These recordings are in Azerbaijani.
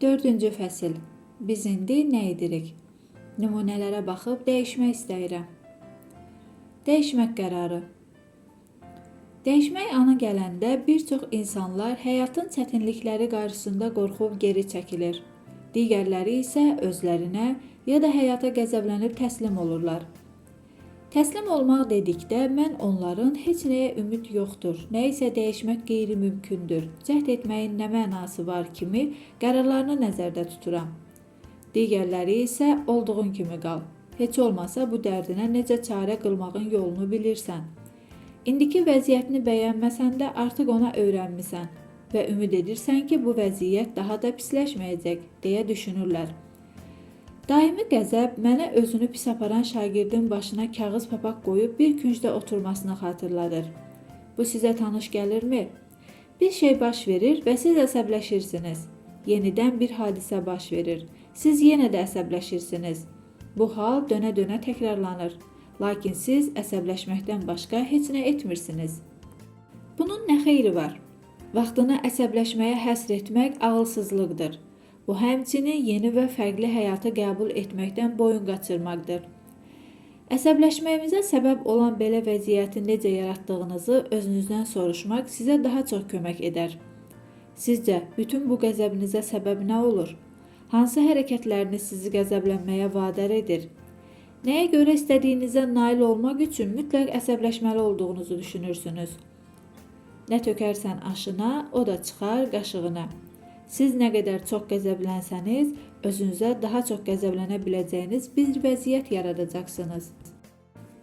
4-cü fəsil. Biz indi nə edirik? Nümunələrə baxıb dəyişmək istəyirəm. Dəyişmək qərarı. Dəyişmək ana gələndə bir çox insanlar həyatın çətinlikləri qarşısında qorxub geri çəkilir. Digərləri isə özlərinə ya da həyata qəzəblənib təslim olurlar. Təslim olmaq dedikdə mən onların heç nəyə ümid yoxdur, nə isə dəyişmək qeyri-mümkündür, cəhd etməyin nə mənası var kimi qərarlarını nəzərdə tuturam. Digərləri isə olduğun kimi qal. Heç olmasa bu dərdinə necə çarə qılmağın yolunu bilirsən. İndiki vəziyyətini bəyənməsən də artıq ona öyrənmisən və ümid edirsən ki, bu vəziyyət daha da pisləşməyəcək deyə düşünürlər. Daimi qəzəb mənə özünü pis aparan şagirdin başına kağız papaq qoyub bir küncdə oturmasını xatırladır. Bu sizə tanış gəlirmi? Bir şey baş verir və siz əsəbləşirsiniz. Yenidən bir hadisə baş verir. Siz yenə də əsəbləşirsiniz. Bu hal dönə-dönə təkrarlanır. Lakin siz əsəbləşməkdən başqa heç nə etmirsiniz. Bunun nə xeyri var? Vaxtını əsəbləşməyə həsr etmək ağılsızlıqdır. Bu həmçinin yeni və fərqli həyatı qəbul etməkdən boyun qaçırmaqdır. Əsəbləşməyimizə səbəb olan belə vəziyyəti necə yaratdığınızı özünüzdən soruşmaq sizə daha çox kömək edər. Sizcə, bütün bu qəzəbinizə səbəb nə olur? Hansı hərəkətləriniz sizi qəzəblənməyə vadar edir? Nəyə görə istədiyinizə nail olmaq üçün mütləq əsəbləşməli olduğunuzu düşünürsünüz? Nə tökərsən aşına, o da çıxar qaşığına. Siz nə qədər çox qəzəblənsəniz, özünüzə daha çox qəzəblənə biləcəyiniz bir vəziyyət yaradacaqsınız.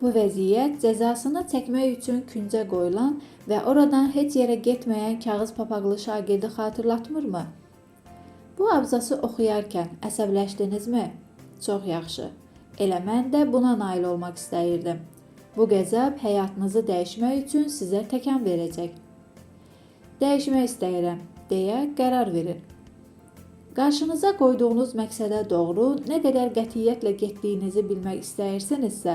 Bu vəziyyət cəzasını çəkmək üçün küncə qoyulan və oradan heç yerə getməyən kağız papaqlı şagirdi xatırlatmırmı? Bu abzası oxuyarkən əsəbləşdinizmi? Çox yaxşı. Elə mən də buna nail olmaq istəyirdim. Bu qəzəb həyatınızı dəyişmək üçün sizə təkan verəcək. Dəyişmək istəyirəm deyə qərar verin. Qarşınıza qoyduğunuz məqsədə doğru nə qədər qətiyyətlə getdiyinizi bilmək istəyirsinizsə,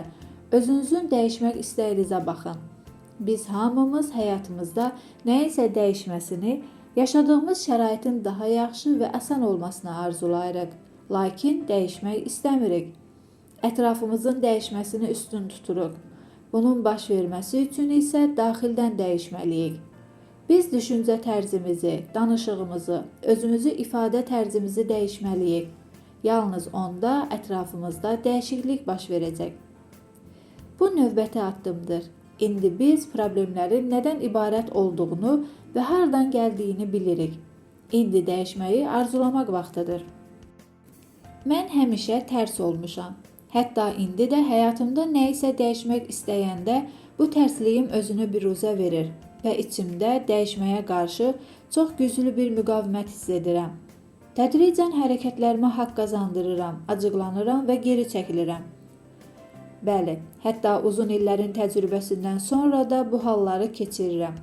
özünüzün dəyişmək istəyinizə baxın. Biz hamımız həyatımızda nəyisə dəyişməsini, yaşadığımız şəraitin daha yaxşı və asan olmasını arzulayırıq, lakin dəyişmək istəmirik. Ətrafımızın dəyişməsini üstün tuturuq. Bunun baş verməsi üçün isə daxildən dəyişməliyik. Biz düşüncə tərzimizi, danışığımızı, özümüzü ifadə tərzimizi dəyişməliyik. Yalnız onda ətrafımızda dəyişiklik baş verəcək. Bu növbəti addımdır. İndi biz problemlərin nədən ibarət olduğunu və hardan gəldiyini bilirik. İndi dəyişməyi arzulamaq vaxtıdır. Mən həmişə tərs olmuşam. Hətta indi də həyatımda nə isə dəyişmək istəyəndə bu tərsliyim özünü biruzə verir və içimdə dəyişməyə qarşı çox güclü bir müqavimət hiss edirəm. Tədricən hərəkətlərimə haqq qazandırıram, acıqlanıram və geri çəkilirəm. Bəli, hətta uzun illərin təcrübəsindən sonra da bu halları keçirirəm.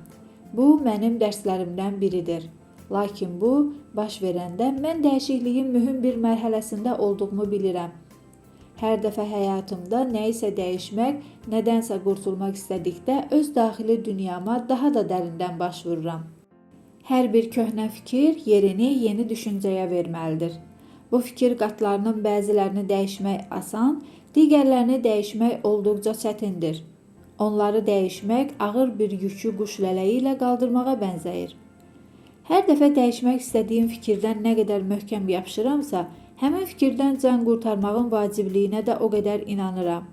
Bu, mənim dərslərimdən biridir. Lakin bu, baş verəndə mən dəyişikliyin mühüm bir mərhələsində olduğumu bilirəm. Hər dəfə həyatımda nə isə dəyişmək, nədənsə qurtulmaq istədikdə öz daxili dünyama daha da dərindən baş vururam. Hər bir köhnə fikir yerini yeni düşüncəyə verməlidir. Bu fikir qatlarının bəzilərini dəyişmək asan, digərlərini dəyişmək olduqca çətindir. Onları dəyişmək ağır bir yükü quş lələyi ilə qaldırmağa bənzəyir. Hər dəfə dəyişmək istədiyim fikirdən nə qədər möhkəm yapışıramsa, həmin fikirdən can qurtarmağın vacibliyinə də o qədər inanıram.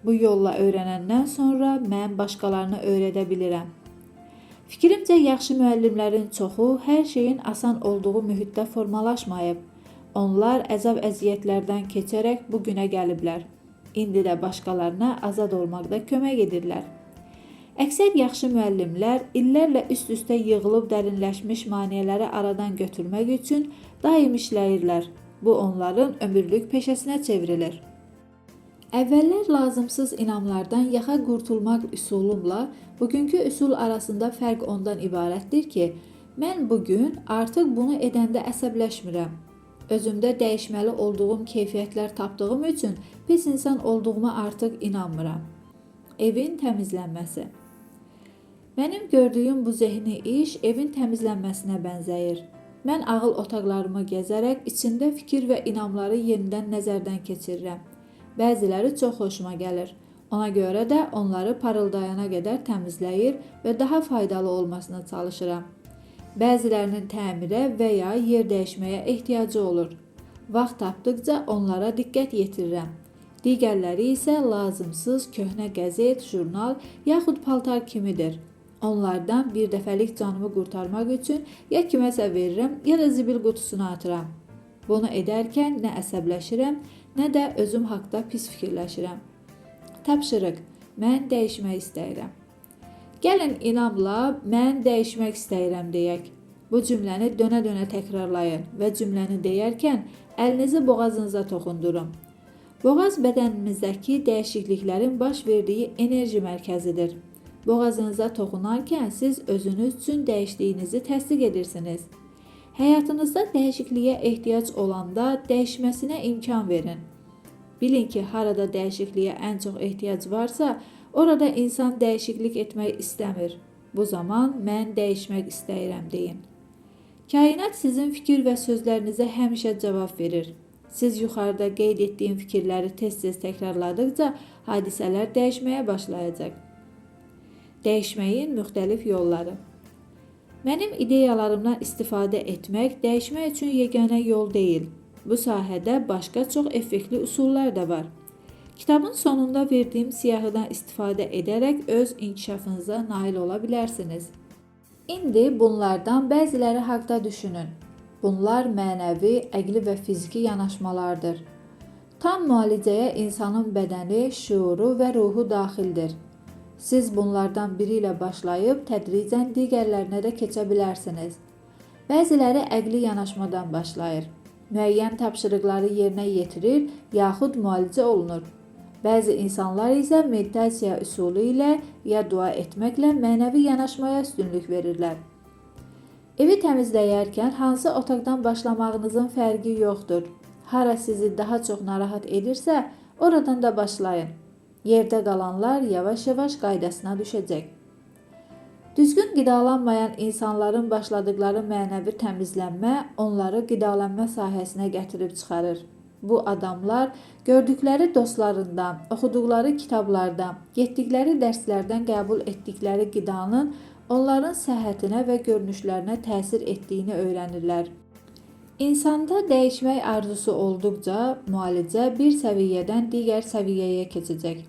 Bu yolla öyrənəndən sonra mən başqalarını öyrədə bilirəm. Fikrimcə, yaxşı müəllimlərin çoxu hər şeyin asan olduğu mühitdə formalaşmayıb. Onlar əzab-əziyyətlərdən keçərək bu günə gəliblər. İndi də başqalarına azad olmaqda kömək edirlər. Əksər yaxşı müəllimlər illərlə üst-üstə yığılıb dərinləşmiş maneələri aradan götürmək üçün daim işləyirlər. Bu onların ömürlük peşəsinə çevrilir. Əvvəllər lazımsız inamlardan yaxa qurtulmaq üsulumla bugünkü üsul arasında fərq ondan ibarətdir ki, mən bugün artıq bunu edəndə əsəbləşmirəm. Özümdə dəyişməli olduğum keyfiyyətlər tapdığım üçün pis insan olduğuma artıq inanmıram. Evin təmizlənməsi. Mənim gördüyüm bu zehni iş evin təmizlənməsinə bənzəyir. Mən ağıl otaqlarımı gəzərək içində fikir və inamları yenidən nəzərdən keçirirəm. Bəziləri çox xoşuma gəlir. Ona görə də onları parıldayana qədər təmizləyir və daha faydalı olmasına çalışıram. Bəzilərinin təmirə və ya yer dəyişməyə ehtiyacı olur. Vaxt tapdıqca onlara diqqət yetirirəm. Digərləri isə lazımsız köhnə qəzet, jurnal yaxud paltar kimidir. Onlardan bir dəfəlik canımı qurtarmaq üçün ya kiməsə verirəm, ya da zibil qutusuna atıram. Bunu edərkən nə əsəbləşirəm, nə də özüm haqda pis fikirləşirəm. Tapşırıq: mən dəyişmək istəyirəm. Gəlin inamla mən dəyişmək istəyirəm deyək. Bu cümləni dönə-dönə təkrarlayın və cümləni deyərkən əlinizi boğazınıza toxundurun. Boğaz bədənimizdəki dəyişikliklərin baş verdiyi enerji mərkəzidir. Boğazınıza toxunarkən siz özünüz üçün dəyişdiyinizi təsdiq edirsiniz. Həyatınızda dəyişikliyə ehtiyac olanda dəyişməsinə imkan verin. Bilin ki, harada dəyişikliyə ən çox ehtiyac varsa, orada insan dəyişiklik etmək istəmir. Bu zaman mən dəyişmək istəyirəm deyin. Kainat sizin fikir və sözlərinizə həmişə cavab verir. Siz yuxarıda qeyd etdiyim fikirləri tez-tez təkrarladıqca hadisələr dəyişməyə başlayacaq. Dəyişməyin müxtəlif yolları. Mənim ideyalarımdan istifadə etmək dəyişmək üçün yeganə yol deyil. Bu sahədə başqa çox effektli üsullar da var. Kitabın sonunda verdiyim siyahıdan istifadə edərək öz inkişafınıza nail ola bilərsiniz. İndi bunlardan bəziləri haqda düşünün. Bunlar mənəvi, əqli və fiziki yanaşmalardır. Tam müalicəyə insanın bədəni, şüuru və ruhu daxildir. Siz bunlardan biri ilə başlayıb tədricən digərlərinə də keçə bilərsiniz. Bəziləri əqli yanaşmadan başlayır. Müəyyən tapşırıqları yerinə yetirir, yaxud müalicə olunur. Bəzi insanlar isə meditasiya üsulu ilə ya dua etməklə mənəvi yanaşmaya üstünlük verirlər. Evi təmizləyərkən hansı otaqdan başlamağınızın fərqi yoxdur. Hara sizi daha çox narahat edirsə, oradan da başlayın. Yerdə qalanlar yavaş-yavaş qaydasına düşəcək. Düzgün qidalanmayan insanların başladıqları mənəvi təmizlənmə onları qidalanma sahəsinə gətirib çıxarır. Bu adamlar gördükləri dostlarından, oxuduqları kitablardan, getdikləri dərslərdən qəbul etdikləri qidanın onların səhhətinə və görünüşlərinə təsir etdiyini öyrənirlər. İnsanda dəyişmək arzusu olduqca müalicə bir səviyyədən digər səviyyəyə keçəcək.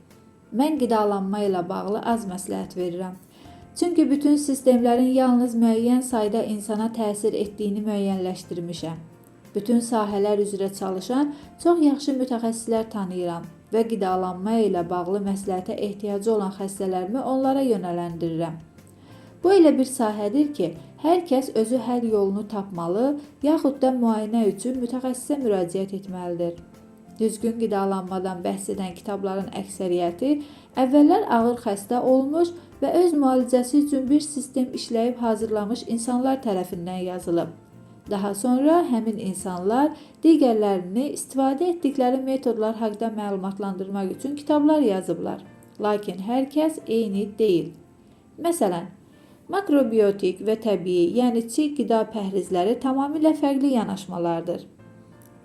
Mən qidalanma ilə bağlı az məsləhət verirəm. Çünki bütün sistemlərin yalnız müəyyən sayda insana təsir etdiyini müəyyənləşdirmişəm. Bütün sahələr üzrə çalışan çox yaxşı mütəxəssislər tanıyıram və qidalanma ilə bağlı məsləhətə ehtiyacı olan xəstələrimi onlara yönələndirirəm. Bu elə bir sahədir ki, hər kəs özü həll yolunu tapmalı, yaxud da müayinə üçün mütəxəssisə müraciət etməlidir. Düzgün qidalanmadan bəhs edən kitabların əksəriyyəti əvvəllər ağır xəstə olmuş və öz müalicəsi üçün bir sistem işləyib hazırlamış insanlar tərəfindən yazılıb. Daha sonra həmin insanlar digərlərini istifadə etdikləri metodlar haqqında məlumatlandırmaq üçün kitablar yazıblar. Lakin hər kəs eyni deyil. Məsələn, makrobiotik və təbii, yəni çiğ qida pəhrizləri tamamilə fərqli yanaşmalardır.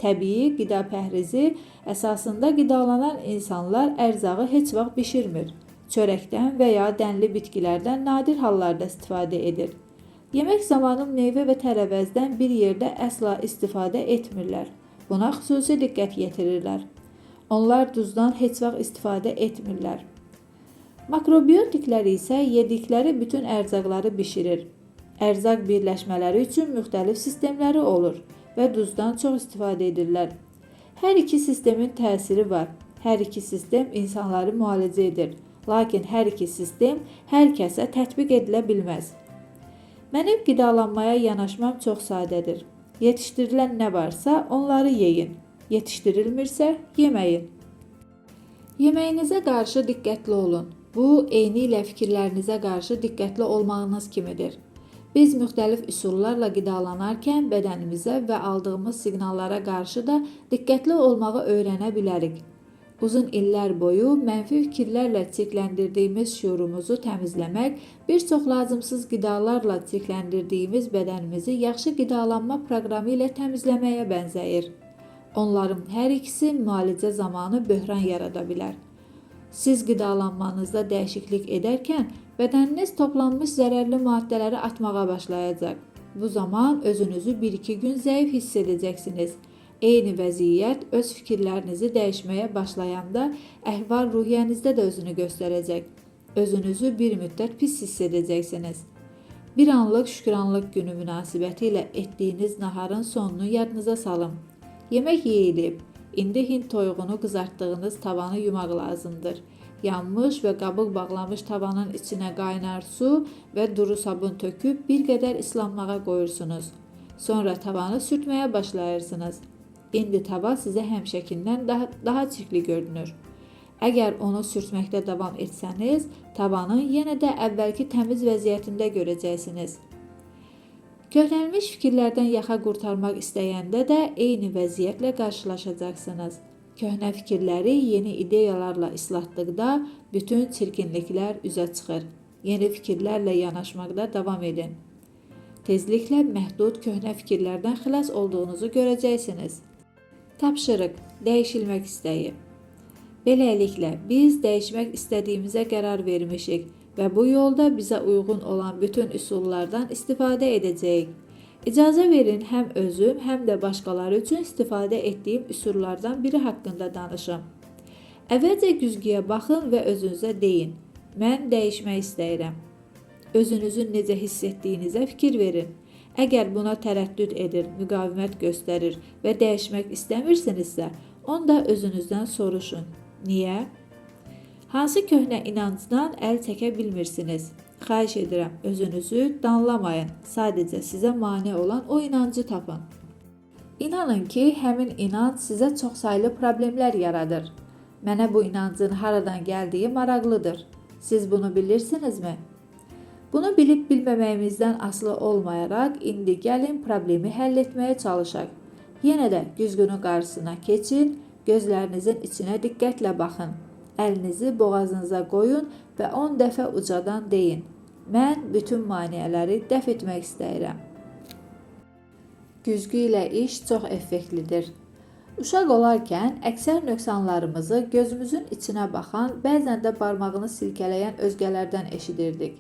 Təbii qida pəhrizi əsasında qidalanan insanlar ərzağı heç vaxt bişirmir. Çörəkdən və ya dənli bitkilərdən nadir hallarda istifadə edir. Yemək zamanı meyvə və tərəvəzdən bir yerdə əsla istifadə etmirlər. Buna xüsusi diqqət yetirirlər. Onlar duzdan heç vaxt istifadə etmirlər. Makrobiotiklər isə yedikləri bütün ərzaqları bişirir. Ərzaq birləşmələri üçün müxtəlif sistemləri olur və duzdan çox istifadə edirlər. Hər iki sistemin təsiri var. Hər iki sistem insanları müalicə edir. Lakin hər iki sistem hər kəsə tətbiq edilə bilməz. Mənim qidalanmaya yanaşmam çox sadədir. Yetişdirilən nə varsa onları yeyin. Yetişdirilmirsə yeməyin. Yeməyinizə qarşı diqqətli olun. Bu, eyni ilə fikirlərinizə qarşı diqqətli olmağınız kimidir. Biz müxtəlif üsullarla qidalanarkən bədənimizə və aldığımız siqnallara qarşı da diqqətli olmağı öyrənə bilərik. Uzun illər boyu mənfi fikirlərlə çirkləndirdiyimiz şüurumuzu təmizləmək, bir çox lazımsız qidalarla çirkləndirdiyimiz bədənimizi yaxşı qidalanma proqramı ilə təmizləməyə bənzəyir. Onların hər ikisi müalicə zamanı böhran yarada bilər. Siz qidalanmanızda dəyişiklik edərkən bədəniniz toplanmış zərərli maddələri atmağa başlayacaq. Bu zaman özünüzü 1-2 gün zəif hiss edəcəksiniz. Eyni vəziyyət öz fikirlərinizi dəyişməyə başlayanda əhval-ruhiyyənizdə də özünü göstərəcək. Özünüzü bir müddət pis hiss edəcəksiniz. Bir anlıq şükranlıq günü münasibəti ilə etdiyiniz naharın sonunu yadınıza salın. Yemək yeyilib, indi Hind toyuğunu qızartdığınız tavanı yumaq lazımdır. Yanmış və qabıq bağlamış tavanın içinə qaynar su və duru sabun töküb bir qədər islanmağa qoyursunuz. Sonra tavanı sürtməyə başlayırsınız. İndi tava sizə həmişəkindən daha çirkli görünür. Əgər onu sürtməkdə davam etsəniz, tavanı yenə də əvvəlki təmiz vəziyyətində görəcəksiniz. Köhnəlmiş fikirlərdən yaxa qurtarmaq istəyəndə də eyni vəziyyətlə qarşılaşacaqsınız. Köhnə fikirləri yeni ideyalarla islatdıqda bütün çirkinliklər üzə çıxır. Yeni fikirlərlə yanaşmaqda davam edin. Tezliklə məhdud köhnə fikirlərdən xilas olduğunuzu görəcəksiniz. Tapşırıq, dəyişilmək istəyi. Beləliklə, biz dəyişmək istədiyimizə qərar vermişik və bu yolda bizə uyğun olan bütün üsullardan istifadə edəcəyik. İcazə verin, həm özüm, həm də başqaları üçün istifadə etdiyim üsullardan biri haqqında danışım. Əvvəlcə güzgüyə baxın və özünüzə deyin, mən dəyişmək istəyirəm. Özünüzün necə hiss etdiyinizə fikir verin. Əgər buna tərəddüd edir, müqavimət göstərir və dəyişmək istəmirsinizsə, onda özünüzdən soruşun. Niyə? Hansı köhnə inancdan əl çəkə bilmirsiniz? Xahiş edirəm, özünüzü danlamayın. Sadəcə sizə mane olan o inancı tapın. İnanın ki, həmin inanc sizə çoxsaylı problemlər yaradır. Mənə bu inancın haradan gəldiyi maraqlıdır. Siz bunu bilirsinizmi? Bunu bilib bilməməyimizdən asılı olmayaraq, indi gəlin problemi həll etməyə çalışaq. Yenə də güzgünün qarşısına keçin, gözlərinizin içinə diqqətlə baxın. Əlinizi boğazınıza qoyun və 10 dəfə ucadan deyin. Mən bütün maneələri dəf etmək istəyirəm. Güzgü ilə iş çox effektlidir. Uşaq olarkən əksər nöqsanlarımızı gözümüzün içinə baxan, bəzən də barmağını silkələyən özgələrdən eşidirdik.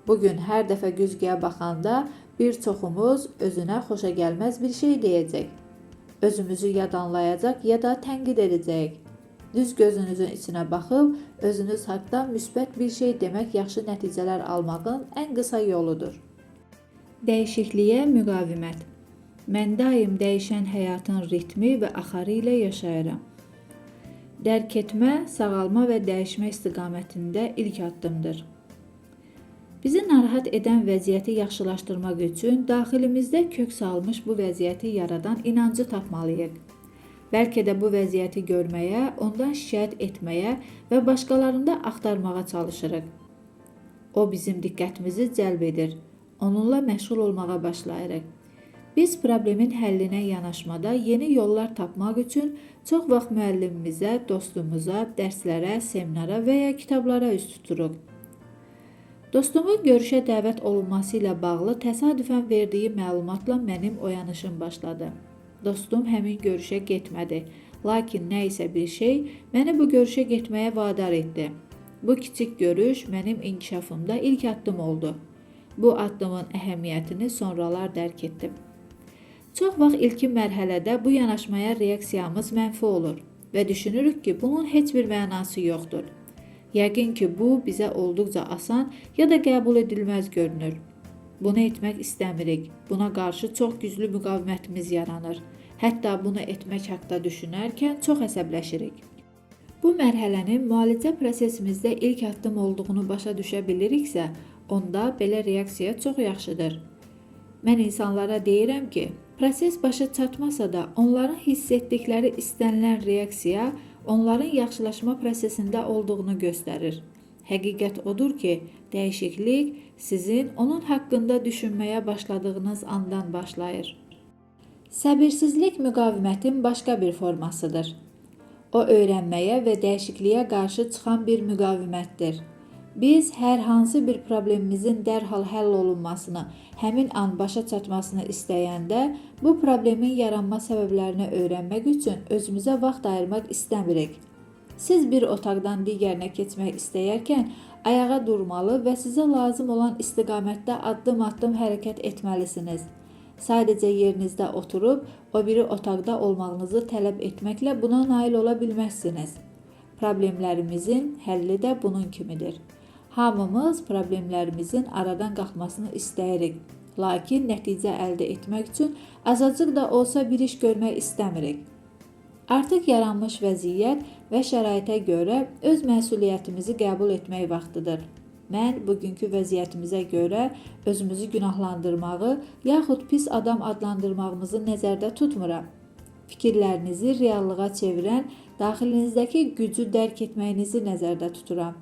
Bugün hər dəfə güzgüyə baxanda bir çoxumuz özünə xoşagəlməz bir şey deyəcək. Özümüzü yadanlayacaq ya da tənqid edəcəyik. Düz gözünüzün içinə baxıb, özünüz haqqında müsbət bir şey demək yaxşı nəticələr almağın ən qısa yoludur. Dəyişikliyə müqavimət. Mən daim dəyişən həyatın ritmi və axarı ilə yaşayıram. Dərk etmə, sağalma və dəyişmə istiqamətində ilk addımdır. Bizi narahat edən vəziyyəti yaxşılaşdırmaq üçün daxilimizdə kök salmış bu vəziyyəti yaradan inancı tapmalıyıq. Bəlkə də bu vəziyyəti görməyə, ondan şikayət etməyə və başqalarında axtarmağa çalışırıq. O bizim diqqətimizi cəlb edir. Onunla məşğul olmağa başlayırıq. Biz problemin həllinə yanaşmada yeni yollar tapmaq üçün çox vaxt müəllimimizə, dostumuza, dərslərə, seminara və ya kitablara üz tuturuq. Dostumun görüşə dəvət olunması ilə bağlı təsadüfən verdiyi məlumatla mənim oyanışım başladı. Dostum həmin görüşə getmədi, lakin nə isə bir şey məni bu görüşə getməyə vadar etdi. Bu kiçik görüş mənim inkişafımda ilk addım oldu. Bu addımın əhəmiyyətini sonralar dərk etdim. Çox vaxt ilkin mərhələdə bu yanaşmaya reaksiyamız mənfi olur və düşünürük ki, bunun heç bir mənası yoxdur. Yəqin ki, bu bizə olduqca asan ya da qəbul edilməz görünür. Bunu etmək istəmirik. Buna qarşı çox güclü müqavimətimiz yaranır. Hətta bunu etmək haqqında düşünərkən çox əsəbləşirik. Bu mərhələnin müalicə prosesimizdə ilk addım olduğunu başa düşə biliriksə, onda belə reaksiya çox yaxşıdır. Mən insanlara deyirəm ki, proses başa çatmasa da onların hiss etdikləri istənilən reaksiya onların yaxşılaşma prosesində olduğunu göstərir. Həqiqət odur ki, dəyişiklik sizin onun haqqında düşünməyə başladığınız andan başlayır. Səbirsizlik müqavimətin başqa bir formasıdır. O öyrənməyə və dəyişikliyə qarşı çıxan bir müqavimətdir. Biz hər hansı bir problemimizin dərhal həll olunmasını, həmin an başa çatmasını istəyəndə, bu problemin yaranma səbəblərini öyrənmək üçün özümüzə vaxt ayırmaq istəmirik. Siz bir otaqdan digərinə keçmək istəyərkən ayağa durmalı və sizə lazım olan istiqamətdə addım-addım hərəkət etməlisiniz. Sadəcə yerinizdə oturub, o biri otaqda olmağınızı tələb etməklə buna nail ola bilməzsiniz. Problemlərimizin həlli də bunun kimidir. Hamımız problemlərimizin aradan qalxmasını istəyirik, lakin nəticə əldə etmək üçün azacıq da olsa bir iş görmək istəmirik. Artıq yaranmış vəziyyət və şəraitə görə öz məsuliyyətimizi qəbul etmək vaxtıdır. Mən bugünkü vəziyyətimizə görə özümüzü günahlandırmağı yaxud pis adam adlandırmağımızı nəzərdə tutmuram. Fikirlərinizi reallığa çevirən daxilinizdəki gücü dərk etməyinizi nəzərdə tuturam.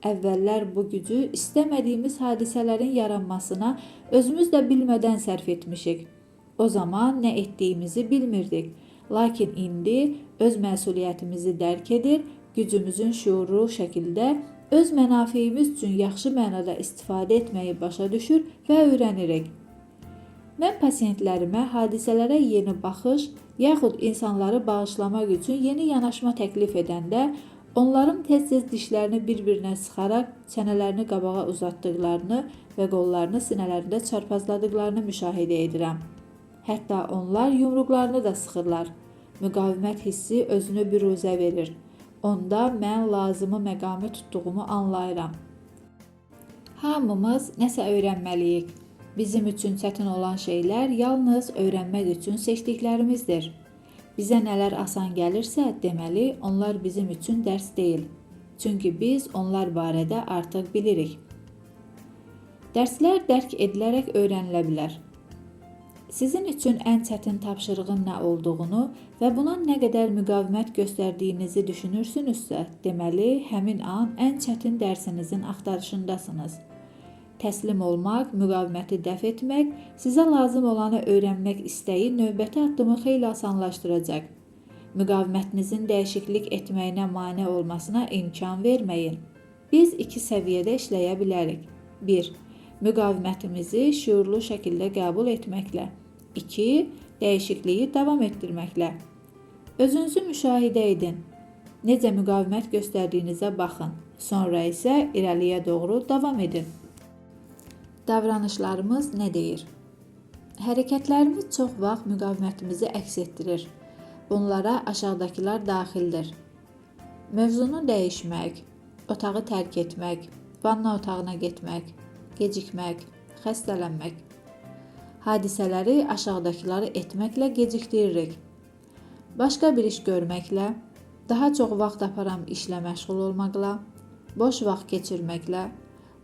Əvvəllər bu gücü istəmədiyimiz hadisələrin yaranmasına özümüz də bilmədən sərf etmişik. O zaman nə etdiyimizi bilmirdik. Lakin indi öz məsuliyyətimizi dərk edir, gücümüzün şüurlu şəkildə öz mənafeyimiz üçün yaxşı mənada istifadə etməyi başa düşür və öyrənirik. Mən pasiyentlərimə hadisələrə yeni baxış, yaxud insanları bağışlamaq üçün yeni yanaşma təklif edəndə, onların tez-tez dişlərini bir-birinə sıxaraq çənələrini qabağa uzatdıqlarını və qollarını sinələrində çarpazladıqlarını müşahidə edirəm. Hətta onlar yumruqlarını da sıxırlar. Müqavimət hissi özünü büruzə verir. Onda mən lazımı məqamı tutduğumu anlayıram. Hamımız nəsə öyrənməliyik. Bizim üçün çətin olan şeylər yalnız öyrənmək üçün seçdiklərimizdir. Bizə nələr asan gəlirsə, deməli, onlar bizim üçün dərs deyil. Çünki biz onlar barədə artıq bilirik. Dərslər dərk edilərək öyrənilə bilər. Sizin üçün ən çətin tapşırığın nə olduğunu və buna nə qədər müqavimət göstərdiyinizi düşünürsünüzsə, deməli, həmin an ən çətin dərsinizin axtarışındasınız. Təslim olmaq, müqaviməti dəf etmək, sizə lazım olanı öyrənmək istəyi növbəti addımı xeyli asanlaşdıracaq. Müqavimətinizin dəyişiklik etməyinə mane olmasına imkan verməyin. Biz iki səviyyədə işləyə bilərik. 1. Müqavimətimizi şüurlu şəkildə qəbul etməklə. 2. Dəyişikliyi davam etdirməklə. Özünüzü müşahidə edin. Necə müqavimət göstərdiyinizə baxın. Sonra isə irəliyə doğru davam edin. Davranışlarımız nə deyir? Hərəkətlərimiz çox vaxt müqavimətimizi əks etdirir. Bunlara aşağıdakılar daxildir. Mövzunu dəyişmək, otağı tərk etmək, vanna otağına getmək, gecikmək, xəstələnmək. Hadisələri aşağıdakıları etməklə gecikdiririk. Başqa bir iş görməklə, daha çox vaxt aparan işlə məşğul olmaqla, boş vaxt keçirməklə,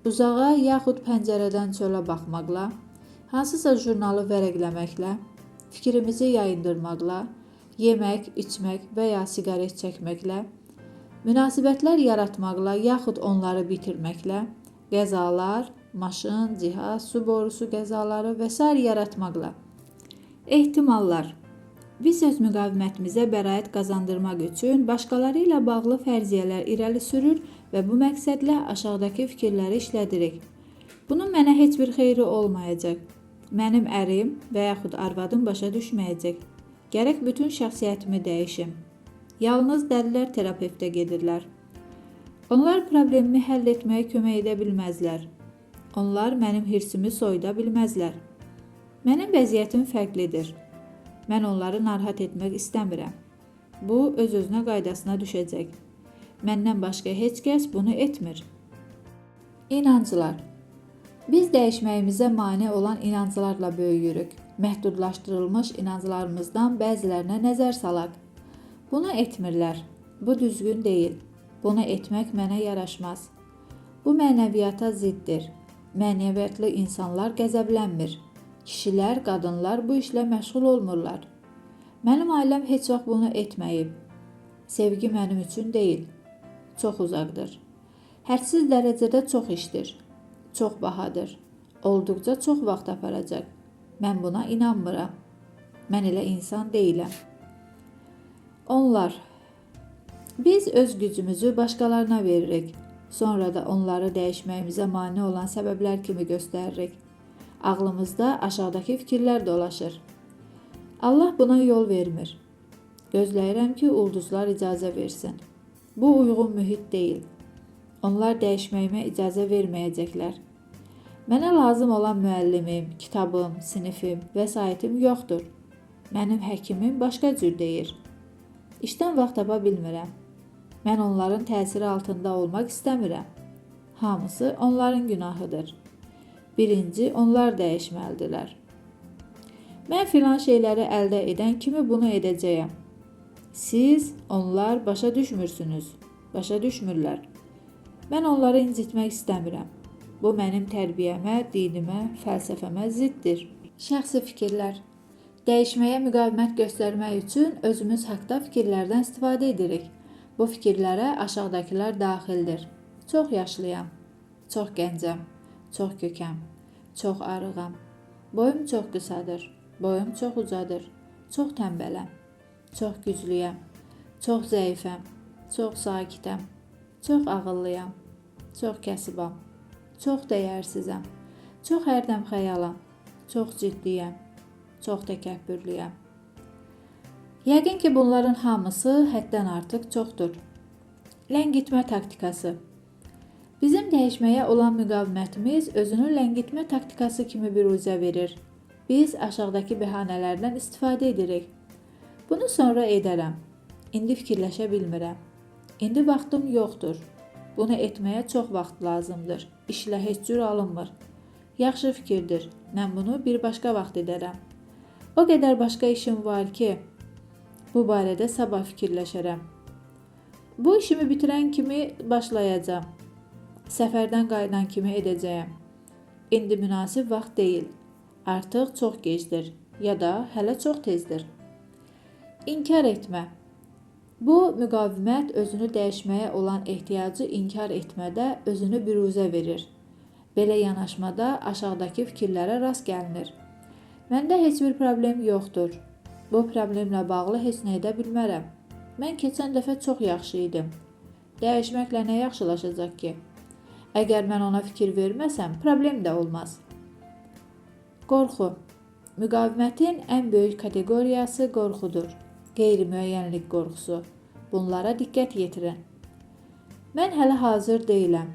uzağa yaxud pəncərədən çölə baxmaqla, hansısa jurnalı vərəqləməklə, fikrimizi yayındırmaqla, yemək, içmək və ya siqaret çəkməklə, münasibətlər yaratmaqla yaxud onları bitirməklə, qəzalar, maşın, cihaz, su borusu qəzaları və s. yaratmaqla. Ehtimallar. Biz öz müqavimətimizə bəraət qazandırmaq üçün başqaları ilə bağlı fərziyyələr irəli sürür və bu məqsədlə aşağıdakı fikirləri işlədirik. Bunun mənə heç bir xeyri olmayacaq. Mənim ərim və yaxud arvadım başa düşməyəcək. Gərək bütün şəxsiyyətimi dəyişim. Yalnız dəlilər terapeutə gedirlər. Onlar problemimi həll etməyə kömək edə bilməzlər. Onlar mənim hirsimi soyuda bilməzlər. Mənim vəziyyətim fərqlidir. Mən onları narahat etmək istəmirəm. Bu, öz-özünə qaydasına düşəcək. Məndən başqa heç kəs bunu etmir. İnancılar. Biz dəyişməyimizə mane olan inancılarla böyüyürük. Məhdudlaşdırılmış inanclarımızdan bəzilərinə nəzər salaq. Bunu etmirlər. Bu düzgün deyil. Bunu etmək mənə yaraşmaz. Bu mənəviyyata ziddir. Mənəviyyatlı insanlar qəzəblənmir. Kişilər, qadınlar bu işlə məşğul olmurlar. Mənim ailəm heç vaxt bunu etməyib. Sevgi mənim üçün deyil. Çox uzaqdır. Hədsiz dərəcədə çox işdir. Çox bahadır. Olduqca çox vaxt aparacaq. Mən buna inanmıram. Mən elə insan deyiləm. Onlar. Biz öz gücümüzü başqalarına veririk. Sonra da onları dəyişməyimizə mane olan səbəblər kimi göstəririk. Ağlımızda aşağıdakı fikirlər dolaşır. Allah buna yol vermir. Gözləyirəm ki, ulduzlar icazə versin. Bu uyğun mühit deyil. Onlar dəyişməyimə icazə verməyəcəklər. Mənə lazım olan müəllimim, kitabım, sinifim, vəsaitim yoxdur. Mənim həkimim başqa cür deyir. İşdən vaxt tapa bilmirəm. Mən onların təsiri altında olmaq istəmirəm. Hamısı onların günahıdır. Birinci, onlar dəyişməlidirlər. Mən filan şeyləri əldə edən kimi bunu edəcəyəm. Siz, onlar başa düşmürsünüz, başa düşmürlər. Mən onları incitmək istəmirəm. Bu mənim tərbiyəmə, dinimə, fəlsəfəmə ziddir. Şəxsi fikirlər. Dəyişməyə müqavimət göstərmək üçün özümüz haqda fikirlərdən istifadə edirik. Bu fikirlərə aşağıdakılar daxildir. Çox yaşlıyam, çox gəncəm, çox kökəm, çox arığam, boyum çox qısadır, boyum çox ucadır, çox tənbələm, çox güclüyəm, çox zəifəm, çox sakitəm, çox ağıllıyam, çox kasıbam, çox dəyərsizəm, çox hərdəmxəyalam, çox ciddiyəm, çox təkəbbürlüyəm. Yəqin ki, bunların hamısı həddən artıq çoxdur. Ləngitmə taktikası. Bizim dəyişməyə olan müqavimətimiz özünü ləngitmə taktikası kimi büruzə verir. Biz aşağıdakı bəhanələrdən istifadə edirik. Bunu sonra edərəm. İndi fikirləşə bilmirəm. İndi vaxtım yoxdur. Bunu etməyə çox vaxt lazımdır. İşlə heç cür alınmır. Yaxşı fikirdir. Mən bunu bir başqa vaxt edərəm. O qədər başqa işim var ki, bu barədə sabah fikirləşərəm. Bu işimi bitirən kimi başlayacağam. Səfərdən qayıdan kimi edəcəyəm. İndi münasib vaxt deyil. Artıq çox gecdir ya da hələ çox tezdir. İnkar etmə. Bu müqavimət özünü dəyişməyə olan ehtiyacı inkar etmədə özünü büruzə verir. Belə yanaşmada aşağıdakı fikirlərə rast gəlinir. Məndə heç bir problem yoxdur. Bu problemlə bağlı heç nə edə bilmərəm. Mən keçən dəfə çox yaxşı idim. Dəyişməklə nə yaxşılaşacaq ki? Əgər mən ona fikir verməsəm, problem də olmaz. Qorxu. Müqavimətin ən böyük kateqoriyası qorxudur. Qeyri-müəyyənlik qorxusu. Bunlara diqqət yetirin. Mən hələ hazır deyiləm.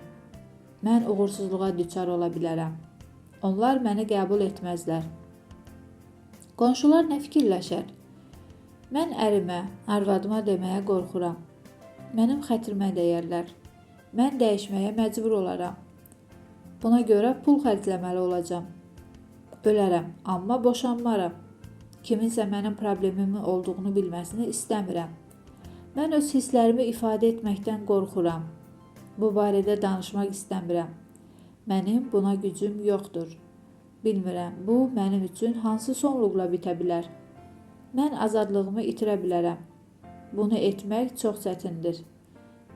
Mən uğursuzluğa düçar ola bilərəm. Onlar məni qəbul etməzlər. Qonşular nə fikirləşər? Mən ərimə, arvadıma deməyə qorxuram. Mənim xətrimə deyərlər. Mən dəyişməyə məcbur olaram. Buna görə pul xərcləməli olacam. Ölərəm, amma boşanmaram. Kiminsə mənim problemimin olduğunu bilməsini istəmirəm. Mən öz hisslərimi ifadə etməkdən qorxuram. Bu barədə danışmaq istəmirəm. Mənim buna gücüm yoxdur. Bilmirəm, bu mənim üçün hansı sonluqla bitə bilər. Mən azadlığımı itirə bilərəm. Bunu etmək çox çətindir.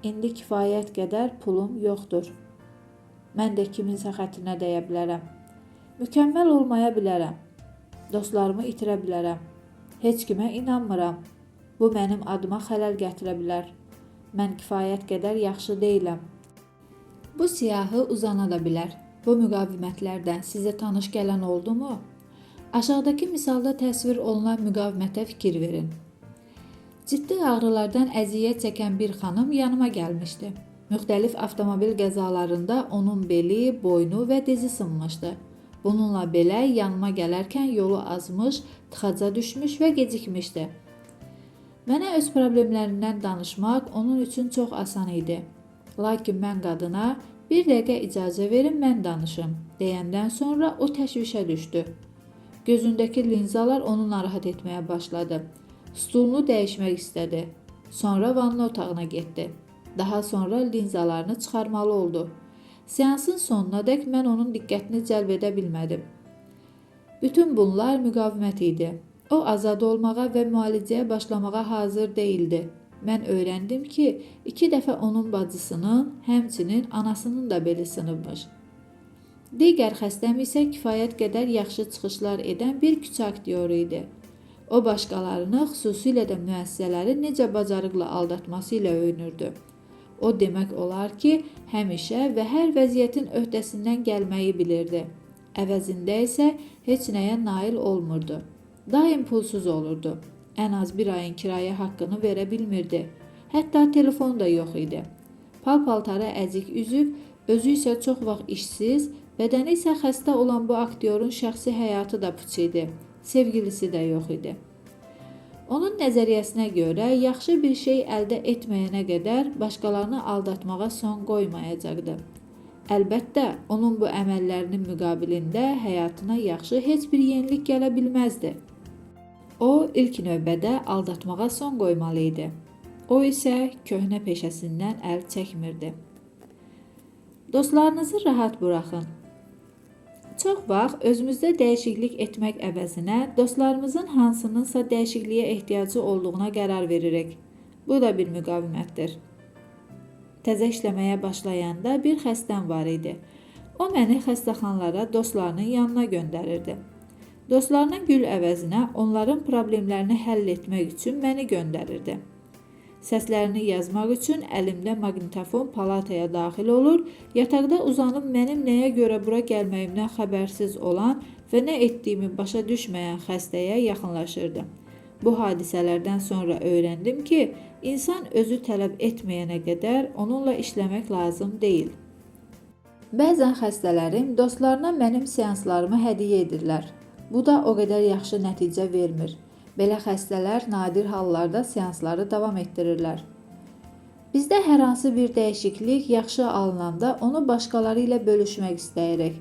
İndi kifayət qədər pulum yoxdur. Mən də kiminsə xətrinə dəyə bilərəm. Mükəmməl olmaya bilərəm. Dostlarımı itirə bilərəm. Heç kimə inanmıram. Bu mənim adıma xələl gətirə bilər. Mən kifayət qədər yaxşı deyiləm. Bu siyahı uzana da bilər. Bu müqavimətlərdən sizə tanış gələn oldumu? Aşağıdakı misalda təsvir olunan müqavimətə fikir verin. Ciddi ağrılardan əziyyət çəkən bir xanım yanıma gəlmişdi. Müxtəlif avtomobil qəzalarında onun beli, boynu və dizi sınmışdı. Bununla belə yanıma gələrkən yolu azmış, tıxaca düşmüş və gecikmişdi. Mənə öz problemlərindən danışmaq onun üçün çox asan idi. Lakin mən qadına bir dəqiqə icazə verin mən danışım deyəndən sonra o təşvişə düşdü. Gözündəki linzalar onu narahat etməyə başladı. Stulunu dəyişmək istədi. Sonra vanna otağına getdi. Daha sonra linzalarını çıxarmalı oldu. Seansın sonunadək mən onun diqqətini cəlb edə bilmədim. Bütün bunlar müqavimət idi. O azad olmağa və müalicəyə başlamağa hazır deyildi. Mən öyrəndim ki, 2 dəfə onun bacısının, həmçinin anasının da beli sınıbmış. Digər xəstəm isə kifayət qədər yaxşı çıxışlar edən bir küçə aktyoru idi. O başqalarını, xüsusilə də müəssisələri necə bacarıqla aldatması ilə öyünürdü. O demək olar ki, həmişə və hər vəziyyətin öhdəsindən gəlməyi bilirdi. Əvəzində isə heç nəyə nail olmurdu. Daim pulsuz olurdu. Ən az bir ayın kirayə haqqını verə bilmirdi. Hətta telefon da yox idi. Pal-paltarı əzik üzük, özü isə çox vaxt işsiz, bədəni isə xəstə olan bu aktyorun şəxsi həyatı da puç idi. Sevgilisi də yox idi. Onun nəzəriyyəsinə görə yaxşı bir şey əldə etməyənə qədər başqalarını aldatmağa son qoymayacaqdı. Əlbəttə, onun bu əməllərinin müqabilində həyatına yaxşı heç bir yenilik gələ bilməzdi. O, ilk növbədə aldatmağa son qoymalı idi. O isə köhnə peşəsindən əl çəkmirdi. Dostlarınızı rahat buraxın. Çox vaxt özümüzdə dəyişiklik etmək əvəzinə dostlarımızın hansınınsa dəyişikliyə ehtiyacı olduğuna qərar veririk. Bu da bir müqavimətdir. Təzə işləməyə başlayanda bir xəstəm var idi. O məni xəstəxanalara dostlarının yanına göndərirdi. Dostlarının gül əvəzinə onların problemlərini həll etmək üçün məni göndərirdi. Səslərini yazmaq üçün əlimdə maqnitofon palataya daxil olur, yataqda uzanıb mənim nəyə görə bura gəlməyimdən xəbərsiz olan və nə etdiyimi başa düşməyən xəstəyə yaxınlaşırdı. Bu hadisələrdən sonra öyrəndim ki, insan özü tələb etməyənə qədər onunla işləmək lazım deyil. Bəzən xəstələrim dostlarına mənim seanslarımı hədiyyə edirlər. Bu da o qədər yaxşı nəticə vermir. Belə xəstələr nadir hallarda seansları davam etdirirlər. Bizdə hər hansı bir dəyişiklik yaxşı alınanda onu başqaları ilə bölüşmək istəyirik.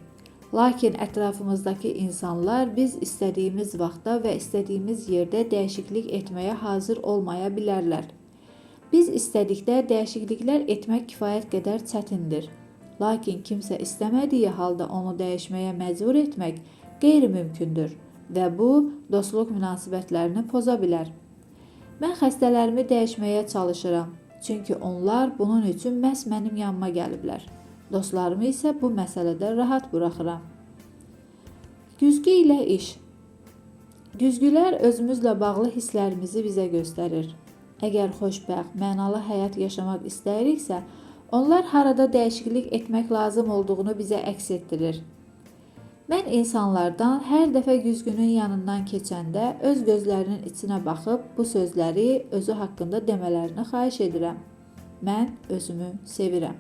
Lakin ətrafımızdakı insanlar biz istədiyimiz vaxtda və istədiyimiz yerdə dəyişiklik etməyə hazır olmaya bilərlər. Biz istədikdə dəyişikliklər etmək kifayət qədər çətindir. Lakin kimsə istəmədiyi halda onu dəyişməyə məcbur etmək qeyri-mümkündür. Və bu, dostluq münasibətlərini poza bilər. Mən xəstələrimi dəyişməyə çalışıram. Çünki onlar bunun üçün məhz mənim yanıma gəliblər. Dostlarımı isə bu məsələdə rahat buraxıram. Güzgü ilə iş. Güzgülər özümüzlə bağlı hisslərimizi bizə göstərir. Əgər xoşbəxt, mənalı həyat yaşamaq istəyiriksə, onlar harada dəyişiklik etmək lazım olduğunu bizə əks etdirir. Mən insanlardan hər dəfə güzgünün yanından keçəndə öz gözlərinin içinə baxıb bu sözləri özü haqqında demələrini xahiş edirəm. Mən özümü sevirəm.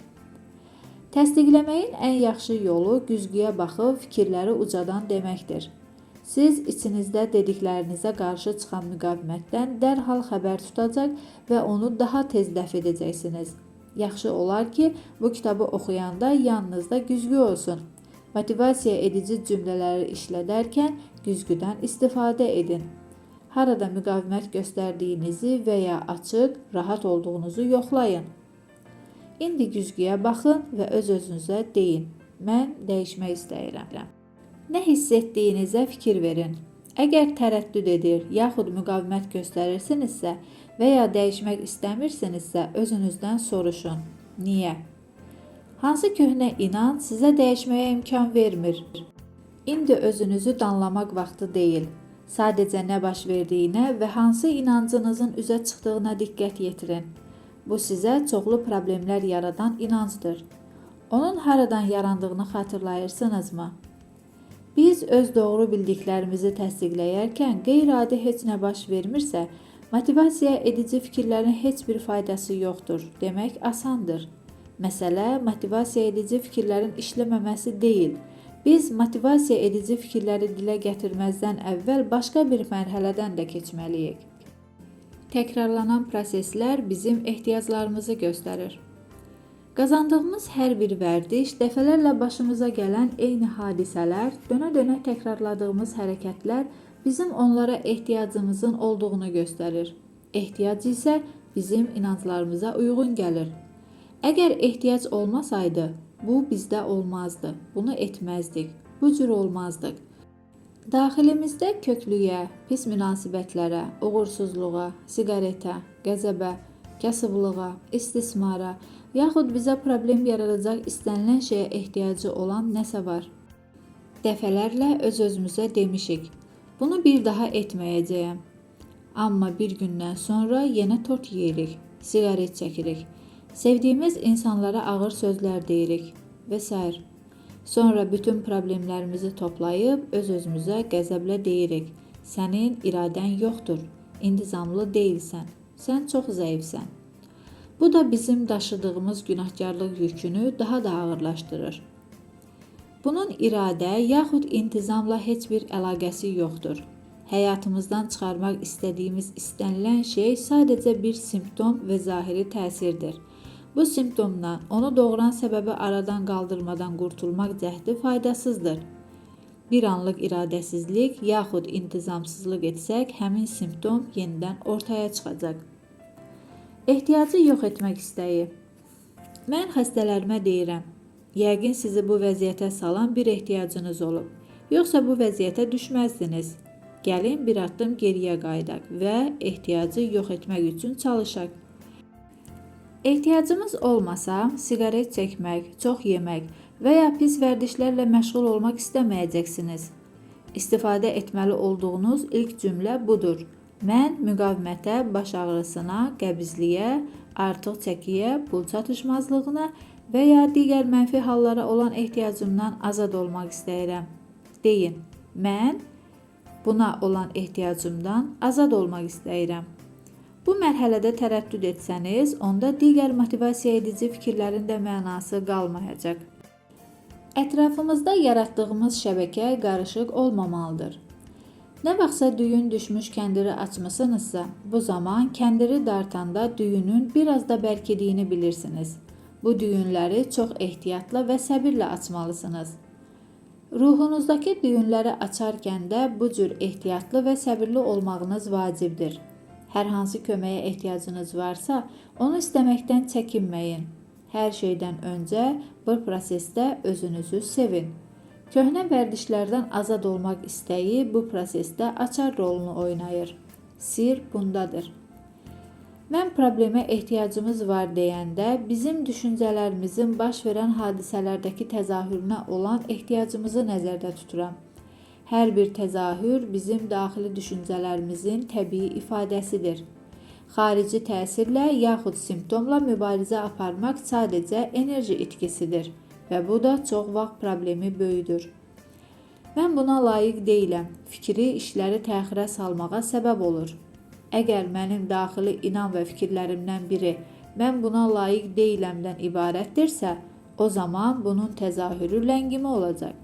Təsdiqləməyin ən yaxşı yolu güzgüyə baxıb fikirləri ucadan deməkdir. Siz içinizdə dediklərinizə qarşı çıxan müqavimətdən dərhal xəbər tutacaq və onu daha tez dəf edəcəksiniz. Yaxşı olar ki, bu kitabı oxuyanda yanınızda güzgü olsun. Motivasiya edici cümlələri işlədərkən güzgüdən istifadə edin. Harada müqavimət göstərdiyinizi və ya açıq, rahat olduğunuzu yoxlayın. İndi güzgüyə baxın və öz-özünüzə deyin. Mən dəyişmək istəyirəm. Nə hiss etdiyinizə fikir verin. Əgər tərəddüd edir, yaxud müqavimət göstərirsinizsə və ya dəyişmək istəmirsinizsə, özünüzdən soruşun. Niyə? Hansı köhnə inanc sizə dəyişməyə imkan vermir? İndi özünüzü danlamaq vaxtı deyil. Sadəcə nə baş verdiyinə və hansı inancınızın üzə çıxdığına diqqət yetirin. Bu sizə çoxlu problemlər yaradan inancdır. Onun haradan yarandığını xatırlayırsınızmı? Biz öz doğru bildiklərimizi təsdiqləyərkən qeyri-adi heç nə baş vermirsə, motivasiya edici fikirlərin heç bir faydası yoxdur demək asandır. Məsələ motivasiya edici fikirlərin işləməməsi deyil. Biz motivasiya edici fikirləri dilə gətirməzdən əvvəl başqa bir mərhələdən də keçməliyik. Təkrarlanan proseslər bizim ehtiyaclarımızı göstərir. Qazandığımız hər bir vərdiş, dəfələrlə başımıza gələn eyni hadisələr, dönə-dönə təkrarladığımız hərəkətlər bizim onlara ehtiyacımızın olduğunu göstərir. Ehtiyac isə bizim inanclarımıza uyğun gəlir. Əgər ehtiyac olmasaydı, bu bizdə olmazdı. Bunu etməzdik. Bu cür olmazdıq. Daxilimizdə köklüyə, pis münasibətlərə, uğursuzluğa, siqaretə, qəzəbə, kasıblığa, istismara, yaxud bizə problem yaradacaq istənilən şeyə ehtiyacı olan nəsə var. Dəfələrlə öz-özümüzə demişik. Bunu bir daha etməyəcəyəm. Amma bir gündən sonra yenə tort yeyirik, siqaret çəkirik, sevdiyimiz insanlara ağır sözlər deyirik və s. Sonra bütün problemlərimizi toplayıb öz-özümüzə qəzəblə deyirik: sənin iradən yoxdur, intizamlı deyilsən, sən çox zəifsən. Bu da bizim daşıdığımız günahkarlıq yükünü daha da ağırlaşdırır. Bunun iradə yaxud intizamla heç bir əlaqəsi yoxdur. Həyatımızdan çıxarmaq istədiyimiz istənilən şey sadəcə bir simptom və zahiri təsirdir. Bu simptomdan onu doğuran səbəbi aradan qaldırmadan qurtulmaq cəhdi faydasızdır. Bir anlıq iradəsizlik yaxud intizamsızlıq etsək, həmin simptom yenidən ortaya çıxacaq. Ehtiyacı yox etmək istəyi. Mən xəstələrimə deyirəm, yəqin sizi bu vəziyyətə salan bir ehtiyacınız olub, yoxsa bu vəziyyətə düşməzdiniz. Gəlin bir addım geriyə qayıdaq və ehtiyacı yox etmək üçün çalışaq. Ehtiyacımız olmasa, siqaret çəkmək, çox yemək və ya pis vərdişlərlə məşğul olmaq istəməyəcəksiniz. İstifadə etməli olduğunuz ilk cümlə budur. Mən müqavimətə, baş ağrısına, qəbizliyə, artıq çəkiyə, pul çatışmazlığına və ya digər mənfi hallara olan ehtiyacımdan azad olmaq istəyirəm. Deyin, mən buna olan ehtiyacımdan azad olmaq istəyirəm. Bu mərhələdə tərəddüd etsəniz, onda digər motivasiya edici fikirlərin də mənası qalmayacaq. Ətrafımızda yaratdığımız şəbəkə qarışıq olmamalıdır. Nə vaxtsa düyün düşmüş kəndiri açmısınızsa, bu zaman kəndiri dartanda düyünün biraz da bərkidiyini bilirsiniz. Bu düyünləri çox ehtiyatla və səbirlə açmalısınız. Ruhunuzdakı düyünləri açarkən də bu cür ehtiyatlı və səbirli olmağınız vacibdir. Hər hansı köməyə ehtiyacınız varsa, onu istəməkdən çəkinməyin. Hər şeydən öncə bu prosesdə özünüzü sevin. Köhnə vərdişlərdən azad olmaq istəyi bu prosesdə açar rolunu oynayır. Sir bundadır. Mən problemə ehtiyacımız var deyəndə bizim düşüncələrimizin baş verən hadisələrdəki təzahürünə olan ehtiyacımızı nəzərdə tuturam. Hər bir təzahür bizim daxili düşüncələrimizin təbii ifadəsidir. Xarici təsirlə yaxud simptomla mübarizə aparmaq sadəcə enerji itkisidir və bu da çox vaxt problemi böyüdür. Mən buna layiq deyiləm, fikri işləri təxirə salmağa səbəb olur. Əgər mənim daxili inam və fikirlərimdən biri mən buna layiq deyiləmdən ibarətdirsə, o zaman bunun təzahürü ləngimə olacaq.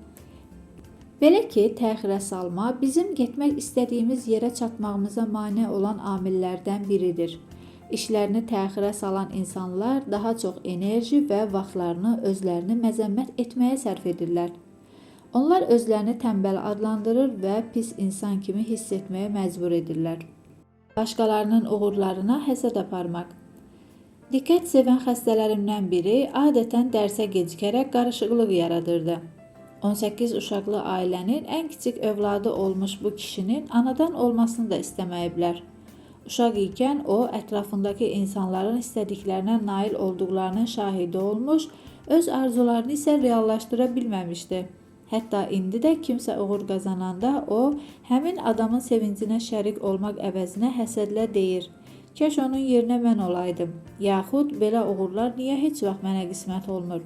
Belə ki, təxirə salma bizim getmək istədiyimiz yerə çatmağımıza mane olan amillərdən biridir. İşlərini təxirə salan insanlar daha çox enerji və vaxtlarını özlərini məzəmmət etməyə sərf edirlər. Onlar özlərini tənbəl adlandırır və pis insan kimi hiss etməyə məcbur edirlər. Başqalarının uğurlarına həsəd aparmaq. Diqqət sevən xəstələrimdən biri adətən dərsə gecikərək qarışıqlıq yaradırdı. 18 uşaqlı ailənin ən kiçik övladı olmuş bu kişinin anadan olmasını da istəməyiblər. Uşaq ikən o, ətrafındakı insanların istədiklərinə nail olduqlarının şahidi olmuş, öz arzularını isə reallaşdıra bilməmişdi. Hətta indi də kimsə uğur qazananda o, həmin adamın sevincinə şərik olmaq əvəzinə həsədlə deyir: "Kəş onun yerinə mən olaydım." Yaxud belə uğurlar niyə heç vaxt mənə qismət olmur?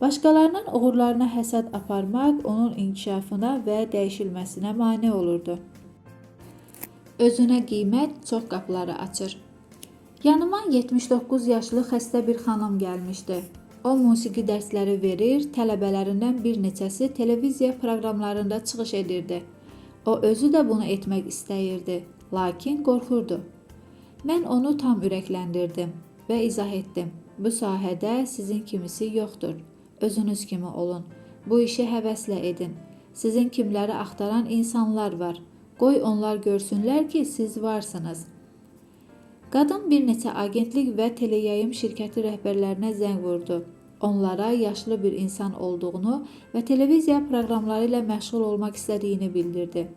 Başqalarının uğurlarına həsəd aparmaq onun inkişafına və dəyişilməsinə mane olurdu. Özünə qiymət çox qapıları açır. Yanıma 79 yaşlı xəstə bir xanım gəlmişdi. O musiqi dərsləri verir, tələbələrindən bir neçəsi televiziya proqramlarında çıxış edirdi. O özü də bunu etmək istəyirdi, lakin qorxurdu. Mən onu tam ürəkləndirdim və izah etdim. Bu sahədə sizin kimisi yoxdur. Özünüz kimi olun. Bu işi həvəslə edin. Sizin kimləri axtaran insanlar var. Qoy onlar görsünlər ki, siz varsınız. Qadın bir neçə agentlik və teleyayım şirkəti rəhbərlərinə zəng vurdu. Onlara yaşlı bir insan olduğunu və televiziya proqramları ilə məşğul olmaq istədiyini bildirdi.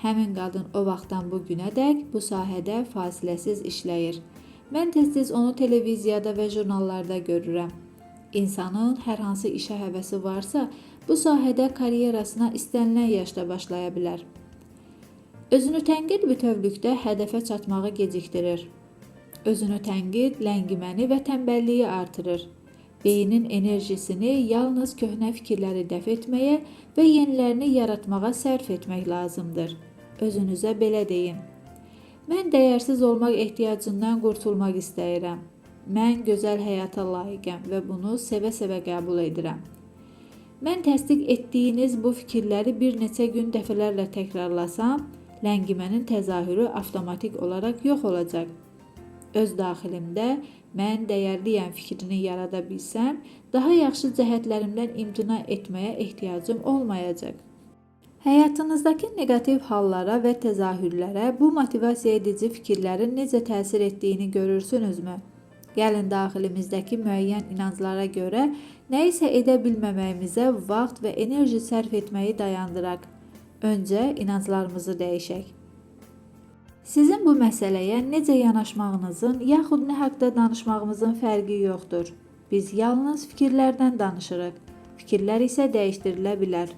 Həmin qadın o vaxtdan bu günədək bu sahədə fasiləsiz işləyir. Mən tez-tez onu televiziyada və jurnallarda görürəm. İnsanın hər hansı işə həvəsi varsa, bu sahədə karyerasına istənilən yaşda başlaya bilər. Özünü tənqid bütövlükdə hədəfə çatmağı gecikdirir. Özünü tənqid ləngiməni və tənbəlliyi artırır. Beynin enerjisini yalnız köhnə fikirləri dəf etməyə və yenilərini yaratmağa sərf etmək lazımdır. Özünüzə belə deyin: mən dəyərsiz olmaq ehtiyacından qurtulmaq istəyirəm. Mən gözəl həyata layiqəm və bunu sevə-sevə qəbul edirəm. Mən təsdiq etdiyiniz bu fikirləri bir neçə gün dəfələrlə təkrarlasam, ləngimənin təzahürü avtomatik olaraq yox olacaq. Öz daxilimdə mən dəyərliyəm fikrini yarada bilsəm, daha yaxşı cəhətlərimdən imtina etməyə ehtiyacım olmayacaq. Həyatınızdakı neqativ hallara və təzahürlərə bu motivasiya edici fikirlərin necə təsir etdiyini görürsünüzmü? Gəlin daxilimizdəki müəyyən inanclara görə nə isə edə bilməməyimizə vaxt və enerji sərf etməyi dayandıraq. Öncə inanclarımızı dəyişək. Sizin bu məsələyə necə yanaşmağınızın, yaxud nə haqda danışmağımızın fərqi yoxdur. Biz yalnız fikirlərdən danışırıq. Fikirlər isə dəyişdirilə bilər.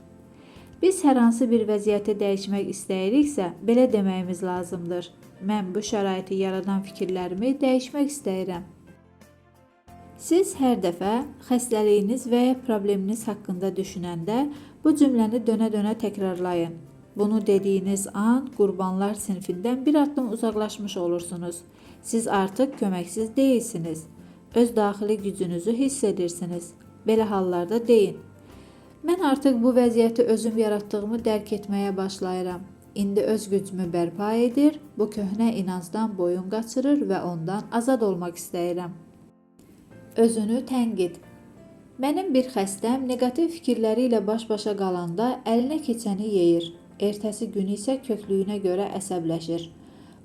Biz hər hansı bir vəziyyəti dəyişmək istəyiriksə, belə deməyimiz lazımdır: mən bu şəraiti yaradan fikirlərimi dəyişmək istəyirəm. Siz hər dəfə xəstəliyiniz və ya probleminiz haqqında düşünəndə bu cümləni dönə-dönə təkrarlayın. Bunu dediyiniz an qurbanlar sinfindən bir addım uzaqlaşmış olursunuz. Siz artıq köməksiz deyilsiniz. Öz daxili gücünüzü hiss edirsiniz. Belə hallarda deyin: mən artıq bu vəziyyəti özüm yaratdığımı dərk etməyə başlayıram. İndi öz gücümü bərpa edir, bu köhnə inancdan boyun qaçırır və ondan azad olmaq istəyirəm. Özünü tənqid. Mənim bir xəstəm neqativ fikirləri ilə baş-başa qalanda əlinə keçəni yeyir. Ertəsi günü isə köklüyünə görə əsəbləşir.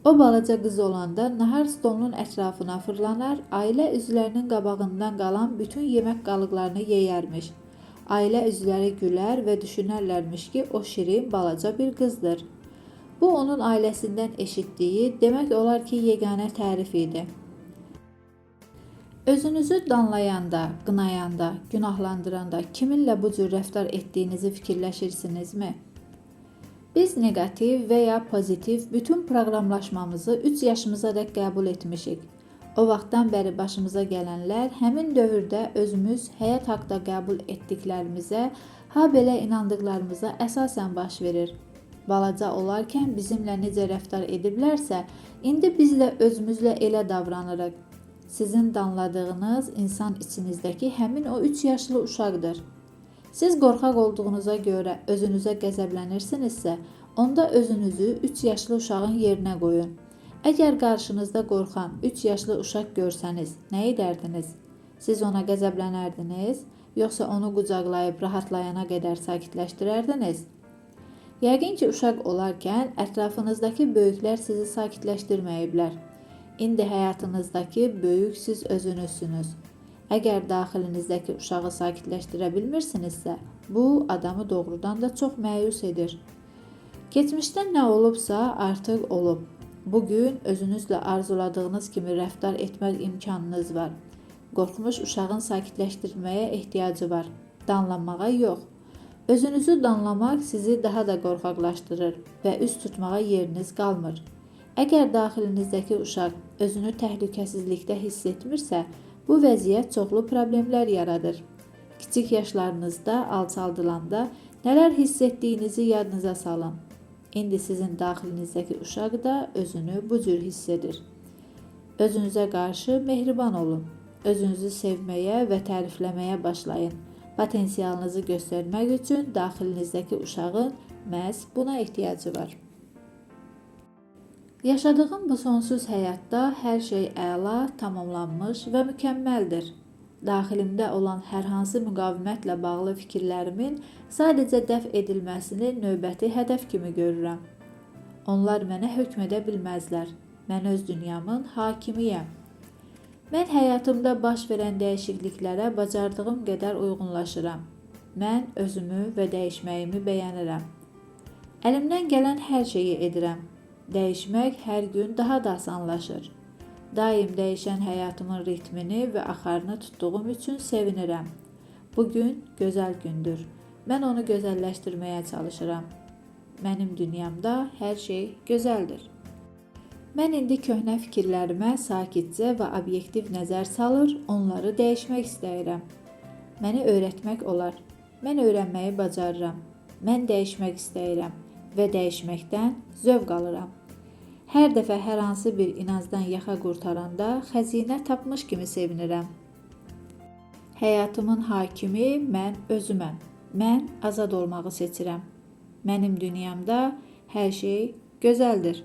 O balaca qız olanda nahar stolunun ətrafına fırlanar, ailə üzvlərinin qabağından qalan bütün yemək qalıqlarını yeyərmiş. Ailə üzvləri gülər və düşünərlərmiş ki, o şirin, balaca bir qızdır. Bu, onun ailəsindən eşitdiyi, demək olar ki, yeganə tərif idi. Özünüzü danlayanda, qınayanda, günahlandıranda kiminlə bu cür rəftar etdiyinizi fikirləşirsinizmi? Biz neqativ və ya pozitiv bütün proqramlaşmamızı 3 yaşımızadək qəbul etmişik. O vaxtdan bəri başımıza gələnlər həmin dövrdə özümüz həyat haqda qəbul etdiklərimizə, habelə inandıqlarımıza əsasən baş verir. Balaca olarkən bizimlə necə rəftar ediblərsə, indi biz də özümüzlə elə davranırıq. Sizin danladığınız insan içinizdəki həmin o 3 yaşlı uşaqdır. Siz qorxaq olduğunuza görə özünüzə qəzəblənirsinizsə, onda özünüzü 3 yaşlı uşağın yerinə qoyun. Əgər qarşınızda qorxan 3 yaşlı uşaq görsəniz, nə edərdiniz? Siz ona qəzəblənərdiniz, yoxsa onu qucaqlayıb rahatlayana qədər sakitləşdirərdiniz? Yəqin ki, uşaq olarkən ətrafınızdakı böyüklər sizi sakitləşdirməyiblər. İndi həyatınızdakı böyük siz özünüzsünüz. Əgər daxilinizdəki uşağı sakitləşdirə bilmirsinizsə, bu adamı doğrudan da çox məyus edir. Keçmişdə nə olubsa artıq olub. Bugün özünüzlə arzuladığınız kimi rəftar etmək imkanınız var. Qorxmuş uşağın sakitləşdirilməyə ehtiyacı var. Danlamağa yox. Özünüzü danlamaq sizi daha da qorxaqlaşdırır və üst tutmağa yeriniz qalmır. Əgər daxilinizdəki uşaq özünü təhlükəsizlikdə hiss etmirsə, bu vəziyyət çoxlu problemlər yaradır. Kiçik yaşlarınızda alçaldılanda nələr hiss etdiyinizi yadınıza salın. İndi sizin daxilinizdəki uşaq da özünü bu cür hiss edir. Özünüzə qarşı mehriban olun. Özünüzü sevməyə və tərifləməyə başlayın. Potensialınızı göstərmək üçün daxilinizdəki uşağın məhz buna ehtiyacı var. Yaşadığım bu sonsuz həyatda hər şey əla, tamamlanmış və mükəmməldir. Daxilimdə olan hər hansı müqavimətlə bağlı fikirlərimin sadəcə dəf edilməsini növbəti hədəf kimi görürəm. Onlar mənə hökm edə bilməzlər. Mən öz dünyamın hakimiyəm. Mən həyatımda baş verən dəyişikliklərə bacardığım qədər uyğunlaşıram. Mən özümü və dəyişməyimi bəyənirəm. Əlimdən gələn hər şeyi edirəm. Dəyişmək hər gün daha da asanlaşır. Daim dəyişən həyatımın ritmini və axarını tutduğum üçün sevinirəm. Bugün gözəl gündür. Mən onu gözəlləşdirməyə çalışıram. Mənim dünyamda hər şey gözəldir. Mən indi köhnə fikirlərimə sakitcə və obyektiv nəzər salır, onları dəyişmək istəyirəm. Məni öyrətmək olar. Mən öyrənməyi bacarıram. Mən dəyişmək istəyirəm və dəyişməkdən zövq alıram. Hər dəfə hər hansı bir inancdan yaxa qurtaranda xəzinə tapmış kimi sevinirəm. Həyatımın hakimi mən özüməm. Mən azad olmağı seçirəm. Mənim dünyamda hər şey gözəldir.